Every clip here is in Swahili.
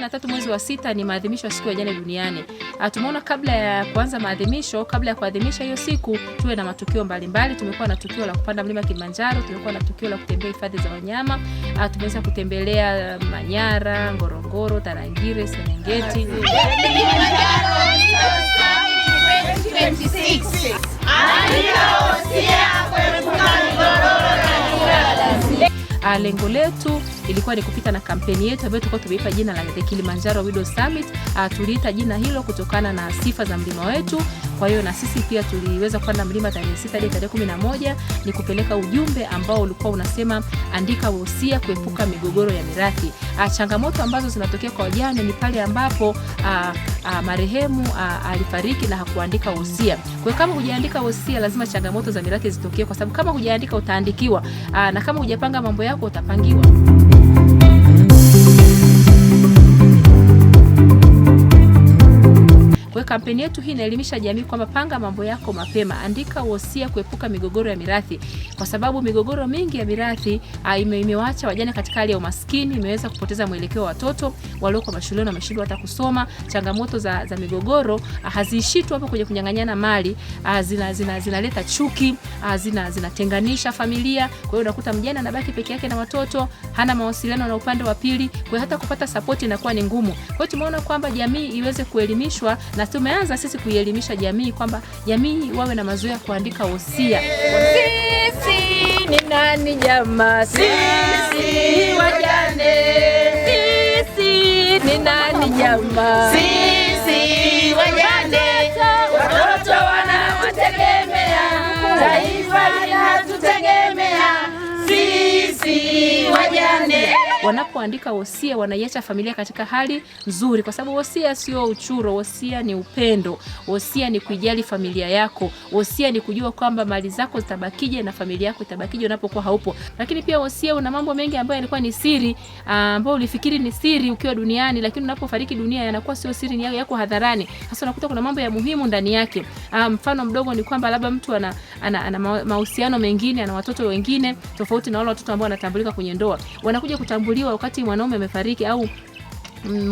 23 mwezi wa 6 ni maadhimisho ya siku ya wajane duniani. Tumeona kabla ya kuanza maadhimisho, kabla ya kuadhimisha hiyo siku, tuwe na matukio mbalimbali. Tumekuwa na tukio la kupanda mlima Kilimanjaro, tumekuwa na tukio la kutembea hifadhi za wanyama, tumeweza kutembelea Manyara, Ngorongoro, Tarangire, Serengeti. Lengo letu ilikuwa ni kupita na kampeni yetu ambayo tulikuwa tumeipa jina la The Kilimanjaro Widow Summit. Tuliita jina hilo kutokana na sifa za mlima wetu. Kwa hiyo na sisi pia tuliweza kupanda mlima tarehe 6 hadi tarehe 11, ni kupeleka ujumbe ambao ulikuwa unasema andika wosia kuepuka migogoro ya mirathi. Changamoto ambazo zinatokea kwa wajane ni pale ambapo marehemu alifariki na hakuandika wosia. Kwa hiyo kama hujaandika wosia, lazima changamoto za mirathi zitokee, kwa sababu kama hujaandika utaandikiwa, na kama hujapanga mambo yako utapangiwa. Kwa kampeni yetu hii inaelimisha jamii kwamba panga mambo yako mapema, andika wosia kuepuka migogoro ya mirathi, kwa sababu migogoro mingi ya mirathi imewaacha wajane katika hali ya umaskini, imeweza kupoteza mwelekeo wa watoto walioko mashuleni na wameshindwa hata kusoma. Changamoto za migogoro haziishi tu hapo kwenye kunyang'anyana mali, zinaleta chuki, zinatenganisha familia. Kwa hiyo unakuta mjane anabaki peke yake na watoto, hana mawasiliano na upande wa pili, kwa hiyo hata kupata support inakuwa ni ngumu. Kwa hiyo tumeona kwamba jamii iweze kuelimishwa, na tumeanza sisi kuielimisha jamii kwamba jamii wawe na mazoea kuandika wosia. Sisi ni nani jamaa? Sisi wajane. Sisi ni nani jamaa? Sisi wajane. Watoto wanawategemea, taifa linatutegemea. Sisi wajane. Wanapoandika wosia wanaiacha familia katika hali nzuri, kwa sababu wosia sio uchuro, wosia ni upendo, wosia ni kujali familia yako, wosia ni kujua kwamba mali zako zitabakije na familia yako itabakije unapokuwa haupo. Lakini pia wosia una mambo mengi ambayo yalikuwa ni siri, ambayo ulifikiri ni siri ukiwa duniani, lakini unapofariki dunia yanakuwa sio siri, ni yako hadharani. Sasa unakuta kuna mambo ya muhimu ndani yake. Mfano mdogo ni kwamba labda mtu ana mahusiano mengine, ana watoto wengine tofauti na wale watoto ambao wanatambulika kwenye ndoa. Wanakuja kutambuliwa wakati mwanaume amefariki au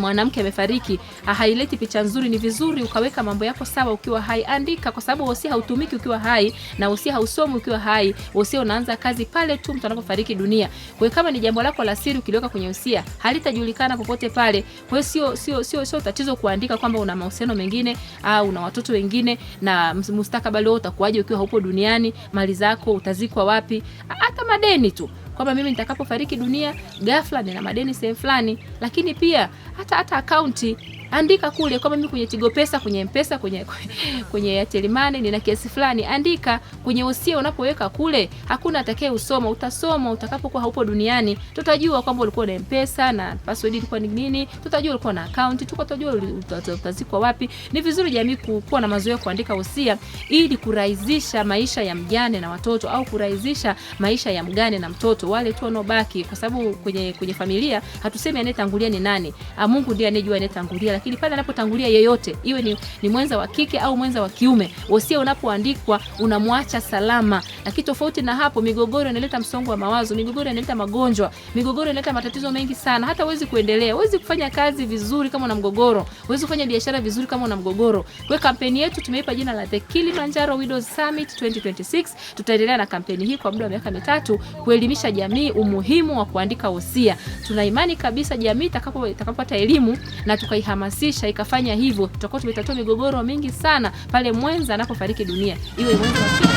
mwanamke amefariki, haileti picha nzuri. Ni vizuri ukaweka mambo yako sawa ukiwa hai. Andika, kwa sababu wosia hautumiki ukiwa hai na wosia hausomi ukiwa hai. Wosia unaanza kazi pale tu mtu anapofariki dunia. Kwa hiyo kama ni jambo lako la siri ukiliweka kwenye wosia, halitajulikana popote pale. Kwa hiyo sio tatizo kuandika kwamba una mahusiano mengine au una watoto wengine, na mustakabali wako utakuwaje ukiwa haupo duniani, mali zako utazikwa wapi, hata madeni tu, kwamba mimi nitakapofariki dunia ghafla nina madeni sehemu fulani. Lakini pia hata akaunti andika kule, kama mimi kwenye Tigo Pesa, kwenye M-Pesa, kwenye Airtel Money nina kiasi fulani, andika kwenye wosia. Unapoweka kule hakuna atakaye usoma, utasoma utakapokuwa haupo duniani. Tutajua kwamba ulikuwa na M-Pesa na password ilikuwa ni nini, tutajua ulikuwa na account, tutajua utazikwa wapi. Ni vizuri jamii kuwa na mazoea kuandika wosia ili kurahisisha maisha ya mjane na watoto, au kurahisisha maisha ya mgane na mtoto, wale tu wanaobaki, kwa sababu kwenye familia hatusemi anayetangulia ni nani. Mungu ndiye anejua anayetangulia, lakini pale anapotangulia yeyote, iwe ni mwenza wa kike au mwenza wa kiume, wosia unapoandikwa unamwacha salama. Lakini tofauti na hapo, migogoro inaleta msongo wa mawazo, migogoro inaleta magonjwa, migogoro inaleta matatizo mengi sana. Hata huwezi kuendelea, huwezi kufanya kazi vizuri kama una mgogoro, huwezi kufanya biashara vizuri kama una mgogoro. Kwa kampeni yetu tumeipa jina la The Kilimanjaro Widow Summit 2026. Tutaendelea na kampeni hii kwa muda wa miaka 3 kuelimisha jamii umuhimu wa kuandika wosia. Tuna imani kabisa jamii itakapopata elimu na tukaihamasisha ikafanya hivyo, tutakuwa tumetatua migogoro mingi sana pale mwenza anapofariki dunia, iwe mwenza wa kike.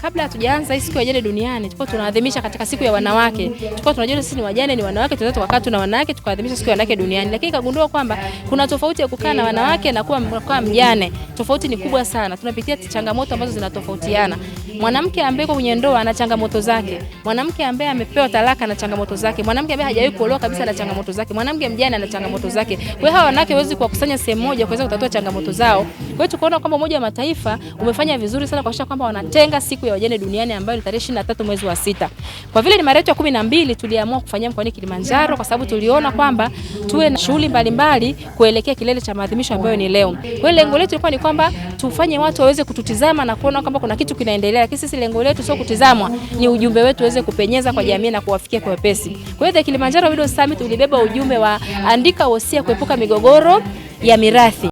Kabla hatujaanza hii siku ya wajane duniani, tulikuwa tunaadhimisha katika siku ya wanawake. Tulikuwa tunajua sisi ni wajane, ni wanawake, tunaweza tukakaa tu na wanawake tukaadhimisha siku ya wanawake duniani. Lakini kagundua kwamba kuna tofauti ya kukaa na wanawake na kuwa mjane. Tofauti ni kubwa sana. Tunapitia changamoto ambazo zinatofautiana. Mwanamke ambaye yuko kwenye ndoa ana changamoto zake. Mwanamke ambaye amepewa talaka ana changamoto zake. Mwanamke ambaye hajawahi kuolewa kabisa ana changamoto zake. Mwanamke mjane ana changamoto zake. Kwa hiyo hawa wanawake hawezi kuwakusanya sehemu moja kuweza kutatua changamoto zao. Kwa hiyo tukaona kwamba Umoja wa Mataifa umefanya vizuri sana kuhakikisha kwamba wanatenga siku ya wajane duniani. duniani ambayo ni tarehe 23 mwezi wa 6. Kwa vile ni mara yetu ya 12 tuliamua kufanyia mkoani Kilimanjaro kwa sababu tuliona kwamba tuwe na shughuli mbalimbali kuelekea kilele cha maadhimisho ambayo ni leo. Kwa hiyo lengo letu lilikuwa ni kwamba tufanye watu waweze kututizama na kuona kwamba kuna kitu kinaendelea. Lakini sisi lengo letu sio kutizamwa, ni ujumbe wetu uweze kupenyeza kwa jamii na kuwafikia kwa wepesi. Kwa hiyo The Kilimanjaro Widows Summit ulibeba ujumbe wa andika wosia kuepuka migogoro ya mirathi.